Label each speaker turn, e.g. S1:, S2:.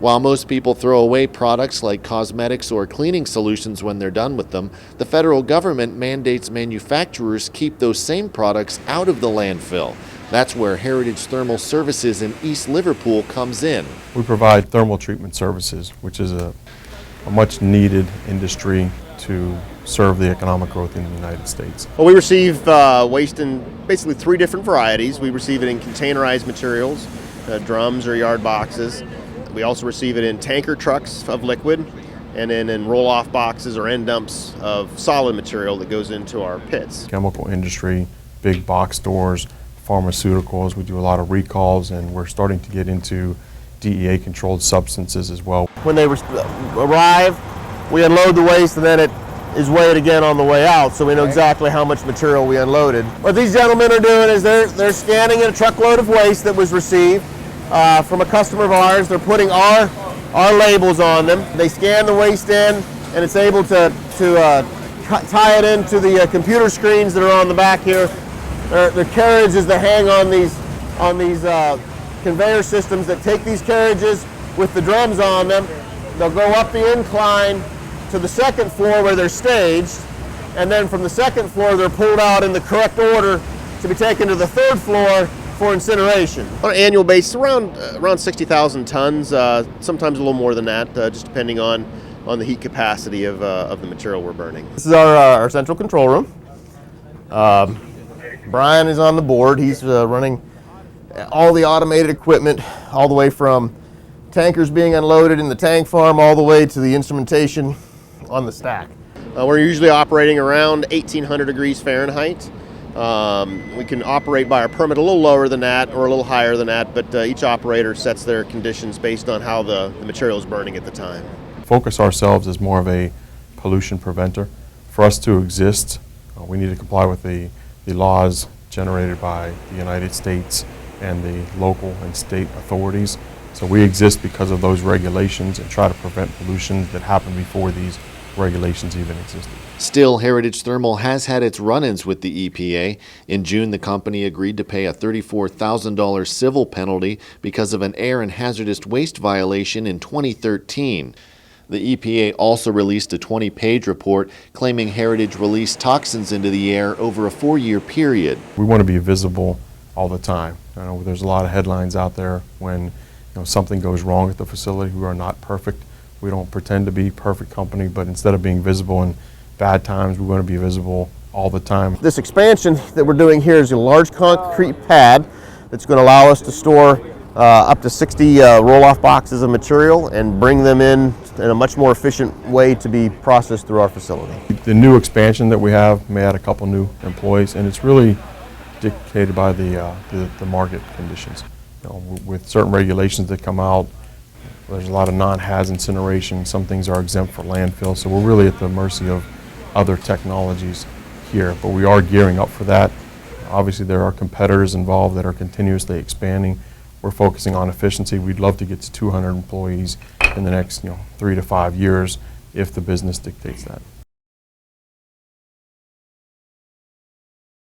S1: While most people throw away products like cosmetics or cleaning solutions when they're done with them, the federal government mandates manufacturers keep those same products out of the landfill. That's where Heritage Thermal Services in East Liverpool comes in.
S2: We provide thermal treatment services, which is a much needed industry to serve the economic growth in the United States.
S3: Well, we receive waste in basically 3 different varieties. We receive it in containerized materials, drums or yard boxes. We also receive it in tanker trucks of liquid, and then in roll-off boxes or end dumps of solid material that goes into our pits.
S2: Chemical industry, big box stores, pharmaceuticals, we do a lot of recalls, and we're starting to get into DEA-controlled substances as well.
S3: When they arrive, we unload the waste, and then it is weighed again on the way out, so we know exactly how much material we unloaded. What these gentlemen are doing is they're scanning a truckload of waste that was received from a customer of ours. They're putting our labels on them. They scan the waste in, and it's able to tie it into the computer screens that are on the back here. They're carriages that hang on these conveyor systems that take these carriages with the drums on them. They'll go up the incline to the second floor where they're staged, and then from the second floor they're pulled out in the correct order to be taken to the 3rd floor for incineration. On an annual basis, around 60,000 tons, sometimes a little more than that, just depending on the heat capacity of the material we're burning. This is our central control room. Brian is on the board. He's running all the automated equipment, all the way from tankers being unloaded in the tank farm all the way to the instrumentation on the stack. We're usually operating around 1800 degrees Fahrenheit. We can operate by our permit a little lower than that or a little higher than that, but each operator sets their conditions based on how the material is burning at the time.
S2: Focus ourselves as more of a pollution preventer. For us to exist, we need to comply with the laws generated by the United States and the local and state authorities. So we exist because of those regulations and try to prevent pollution that happened before these regulations even existed.
S1: Still, Heritage Thermal has had its run-ins with the EPA. In June, the company agreed to pay a $34,000 civil penalty because of an air and hazardous waste violation in 2013. The EPA also released a 20-page report claiming Heritage released toxins into the air over a 4-year period.
S2: We want to be visible all the time. There's a lot of headlines out there when something goes wrong at the facility. We are not perfect. We don't pretend to be a perfect company, but instead of being visible in bad times, we want to be visible all the time.
S3: This expansion that we're doing here is a large concrete pad that's going to allow us to store up to 60 roll-off boxes of material and bring them in a much more efficient way to be processed through our facility.
S2: The new expansion that we have may add a couple new employees, and it's really dictated by the market conditions. With certain regulations that come out, there's a lot of non-haz incineration. Some things are exempt for landfill, so we're really at the mercy of other technologies here, but we are gearing up for that. Obviously, there are competitors involved that are continuously expanding. We're focusing on efficiency. We'd love to get to 200 employees in the next 3 to 5 years if the business dictates that.